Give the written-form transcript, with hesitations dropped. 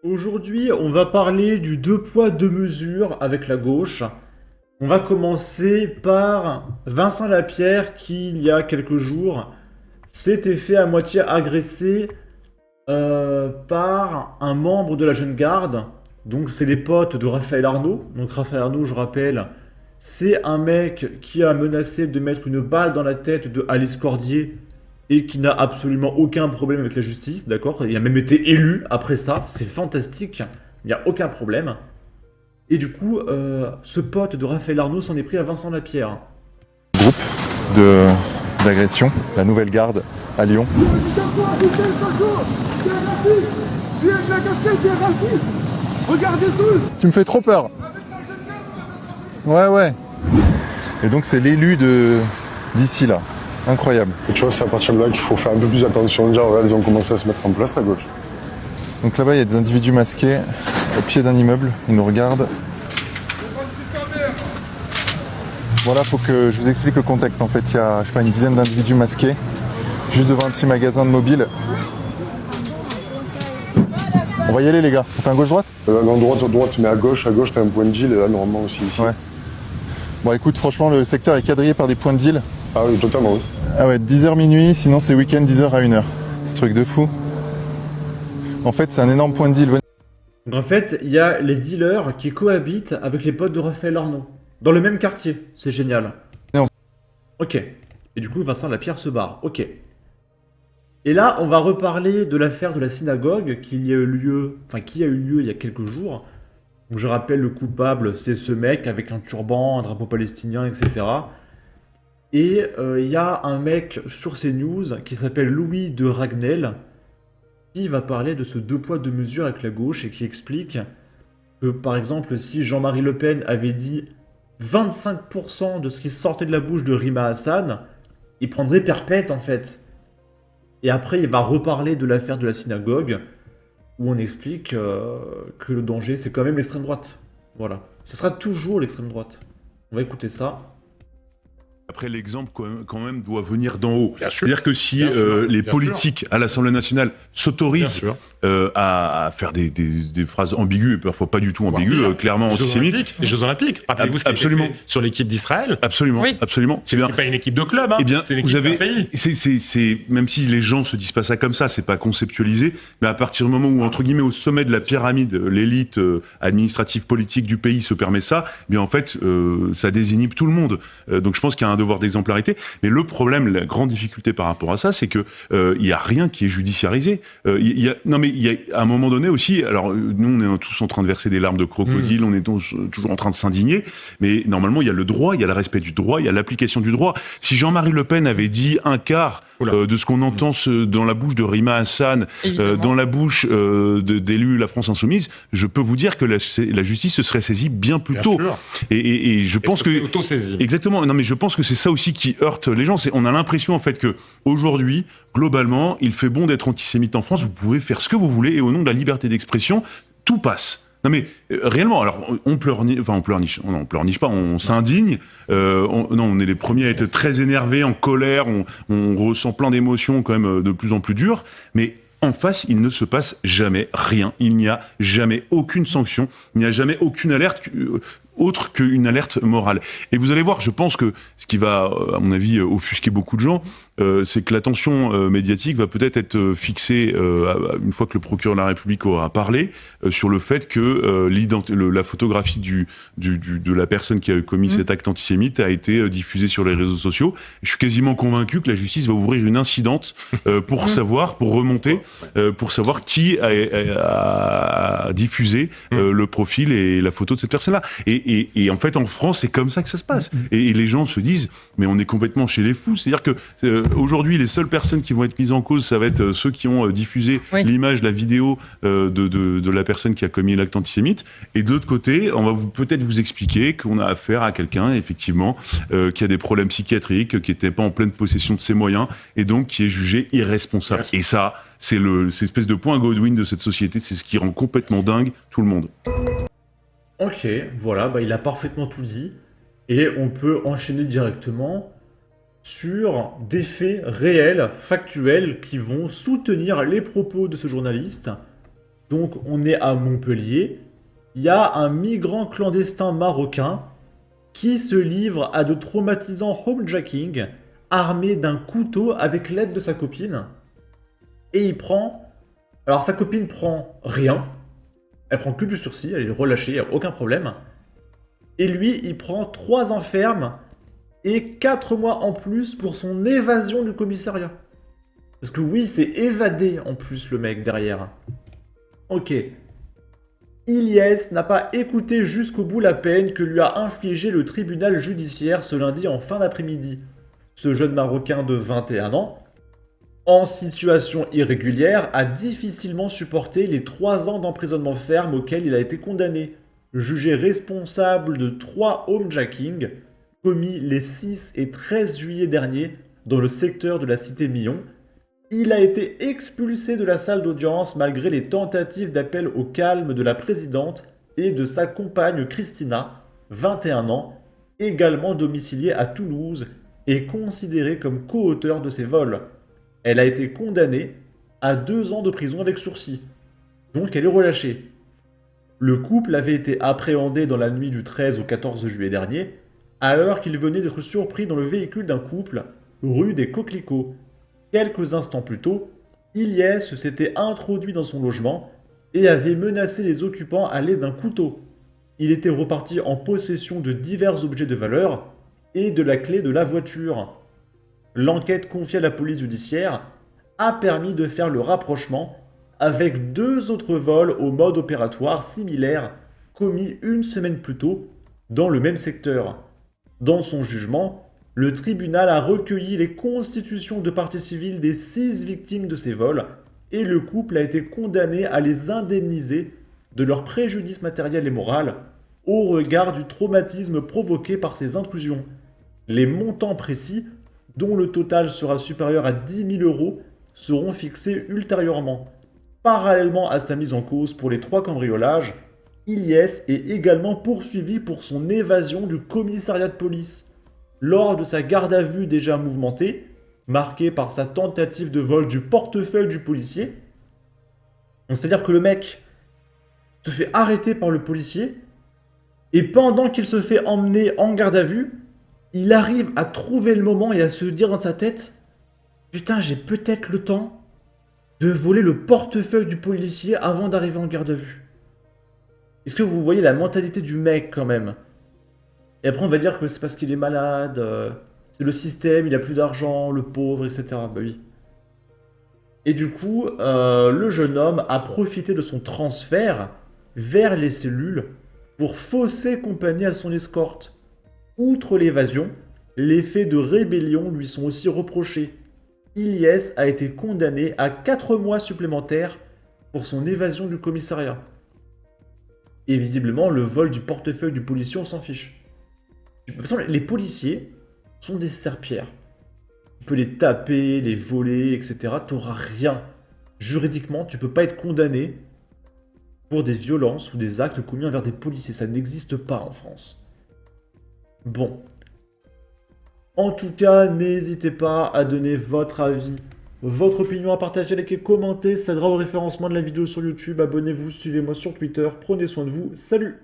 Aujourd'hui, on va parler du deux poids, deux mesures avec la gauche. On va commencer par Vincent Lapierre qui, il y a quelques jours, s'était fait à moitié agresser par un membre de la Jeune Garde. Donc, c'est les potes de Raphaël Arnaud. Donc, Raphaël Arnaud, je rappelle, c'est un mec qui a menacé de mettre une balle dans la tête de Alice Cordier et qui n'a absolument aucun problème avec la justice, d'accord? Il a même été élu après ça, c'est fantastique, il n'y a aucun problème. Et du coup, ce pote de Raphaël Arnaud s'en est pris à Vincent Lapierre. Groupe de d'agression, la Nouvelle Garde à Lyon. Tu me fais trop peur. Ouais. Et donc c'est l'élu d'ici là. Incroyable. Et tu vois, c'est à partir de là qu'il faut faire un peu plus attention. Déjà, regarde, ils ont commencé à se mettre en place à gauche. Donc là-bas, il y a des individus masqués au pied d'un immeuble. Ils nous regardent. Voilà, faut que je vous explique le contexte. En fait, il y a, je sais pas, une dizaine d'individus masqués juste devant un petit magasin de mobile. On va y aller, les gars. On fait un gauche-droite ? Non, droite, mais à gauche, t'as un point de deal, et là, normalement aussi, ici. Ouais. Bon, écoute, franchement, le secteur est quadrillé par des points de deal. Ah oui, totalement, oui. Ah ouais, 10h minuit, sinon c'est week-end 10h à 1h. Ce truc de fou. En fait, c'est un énorme point de deal. Donc en fait, il y a les dealers qui cohabitent avec les potes de Raphaël Arnaud. Dans le même quartier, c'est génial. Non. Ok. Et du coup, Vincent Lapierre se barre. Ok. Et là, on va reparler de l'affaire de la synagogue qui a eu lieu il y a quelques jours. Donc je rappelle, le coupable, c'est ce mec avec un turban, un drapeau palestinien, etc. Et il y a un mec sur CNews qui s'appelle Louis de Ragnel qui va parler de ce deux poids deux mesures avec la gauche et qui explique que, par exemple, si Jean-Marie Le Pen avait dit 25% de ce qui sortait de la bouche de Rima Hassan, il prendrait perpète en fait. Et après, il va reparler de l'affaire de la synagogue où on explique que le danger, c'est quand même l'extrême droite. Voilà. Ce sera toujours l'extrême droite. On va écouter ça. Après, l'exemple, quand même, doit venir d'en haut. sûr. C'est-à-dire que si les politiques à l'Assemblée nationale s'autorisent à faire des phrases ambiguës, et parfois pas du tout ambiguës, clairement antisémites... Les Jeux Olympiques. Rappelez-vous ce qui a été fait sur l'équipe d'Israël. Absolument, Oui. absolument. C'est bien. C'est pas une équipe de club, hein. Eh bien, C'est une équipe d'un pays. même si les gens se disent pas ça comme ça, c'est pas conceptualisé, mais à partir du moment où, entre guillemets, au sommet de la pyramide, l'élite administrative politique du pays se permet ça, eh bien en fait, ça désinhibe tout le monde. Donc je pense qu'il y a un devoir d'exemplarité. Mais le problème, la grande difficulté par rapport à ça, c'est que il y a rien qui est judiciarisé. Il y a à un moment donné aussi. Alors nous, on est tous en train de verser des larmes de crocodile, on est toujours en train de s'indigner. Mais normalement, il y a le droit, il y a le respect du droit, il y a l'application du droit. Si Jean-Marie Le Pen avait dit un quart de ce qu'on entend dans la bouche de Rima Hassan, dans la bouche d'élus La France Insoumise, je peux vous dire que la justice se serait saisie bien plus tôt. Et je pense que exactement. Non, mais je pense que c'est ça aussi qui heurte les gens. On a l'impression en fait que aujourd'hui, globalement, il fait bon d'être antisémite en France. Vous pouvez faire ce que vous voulez et au nom de la liberté d'expression, tout passe. Non mais réellement, alors on pleurniche pas, on s'indigne. On est les premiers à être très énervés, en colère. On ressent plein d'émotions quand même de plus en plus dures. Mais en face, il ne se passe jamais rien. Il n'y a jamais aucune sanction. Il n'y a jamais aucune alerte autre qu'une alerte morale. Et vous allez voir, je pense que ce qui va, à mon avis, offusquer beaucoup de gens, c'est que l'attention médiatique va peut-être être fixée, une fois que le procureur de la République aura parlé, sur le fait que la photographie de la personne qui a commis cet acte antisémite a été diffusée sur les réseaux sociaux. Je suis quasiment convaincu que la justice va ouvrir une incidente pour savoir, pour remonter, pour savoir qui a diffusé le profil et la photo de cette personne-là. Et en fait, en France, c'est comme ça que ça se passe. Et les gens se disent, mais on est complètement chez les fous. C'est-à-dire que aujourd'hui, les seules personnes qui vont être mises en cause, ça va être ceux qui ont diffusé l'image, la vidéo de la personne qui a commis l'acte antisémite. Et de l'autre côté, on va peut-être vous expliquer qu'on a affaire à quelqu'un, effectivement, qui a des problèmes psychiatriques, qui n'était pas en pleine possession de ses moyens, et donc qui est jugé irresponsable. Et ça, c'est cette espèce de point Godwin de cette société, c'est ce qui rend complètement dingue tout le monde. Ok, voilà, il a parfaitement tout dit. Et on peut enchaîner directement sur des faits réels, factuels, qui vont soutenir les propos de ce journaliste. Donc on est à Montpellier. Il y a un migrant clandestin marocain qui se livre à de traumatisants homejacking armé d'un couteau avec l'aide de sa copine. Et il prend... Alors sa copine prend rien. Elle prend que du sursis, elle est relâchée, aucun problème. Et lui, il prend 3 ans ferme et 4 mois en plus pour son évasion du commissariat. Parce que oui, c'est évadé en plus le mec derrière. Ok. Ilyes n'a pas écouté jusqu'au bout la peine que lui a infligée le tribunal judiciaire ce lundi en fin d'après-midi. Ce jeune Marocain de 21 ans, en situation irrégulière, a difficilement supporté les 3 ans d'emprisonnement ferme auxquels il a été condamné, jugé responsable de 3 homejacking commis les 6 et 13 juillet dernier dans le secteur de la cité Millon. Il a été expulsé de la salle d'audience malgré les tentatives d'appel au calme de la présidente et de sa compagne Christina, 21 ans, également domiciliée à Toulouse et considérée comme co-auteur de ces vols. Elle a été condamnée à 2 ans de prison avec sursis. Donc elle est relâchée. Le couple avait été appréhendé dans la nuit du 13 au 14 juillet dernier, alors qu'il venait d'être surpris dans le véhicule d'un couple, rue des Coquelicots. Quelques instants plus tôt, Ilyes s'était introduit dans son logement et avait menacé les occupants à l'aide d'un couteau. Il était reparti en possession de divers objets de valeur et de la clé de la voiture. L'enquête confiée à la police judiciaire a permis de faire le rapprochement avec 2 autres vols au mode opératoire similaire commis une semaine plus tôt dans le même secteur. Dans son jugement, le tribunal a recueilli les constitutions de partie civile des 6 victimes de ces vols et le couple a été condamné à les indemniser de leur préjudice matériel et moral au regard du traumatisme provoqué par ces intrusions. Les montants précis, dont le total sera supérieur à 10 000 €, seront fixés ultérieurement. Parallèlement à sa mise en cause pour les 3 cambriolages, Ilyes est également poursuivi pour son évasion du commissariat de police. Lors de sa garde à vue déjà mouvementée, marquée par sa tentative de vol du portefeuille du policier, donc c'est-à-dire que le mec se fait arrêter par le policier, et pendant qu'il se fait emmener en garde à vue, il arrive à trouver le moment et à se dire dans sa tête « Putain, j'ai peut-être le temps de voler le portefeuille du policier avant d'arriver en garde à vue. » Est-ce que vous voyez la mentalité du mec quand même? Et après, on va dire que c'est parce qu'il est malade, c'est le système, il a plus d'argent, le pauvre, etc. Bah oui. Et du coup, le jeune homme a profité de son transfert vers les cellules pour fausser compagnie à son escorte. Outre l'évasion, les faits de rébellion lui sont aussi reprochés. Ilyes a été condamné à 4 mois supplémentaires pour son évasion du commissariat. Et visiblement, le vol du portefeuille du policier, on s'en fiche. De toute façon, les policiers sont des serpillères. Tu peux les taper, les voler, etc. T'auras rien. Juridiquement, tu peux pas être condamné pour des violences ou des actes commis envers des policiers. Ça n'existe pas en France. Bon. En tout cas, n'hésitez pas à donner votre avis, votre opinion, à partager, liker, commenter. Ça aidera au référencement de la vidéo sur YouTube. Abonnez-vous, suivez-moi sur Twitter. Prenez soin de vous. Salut!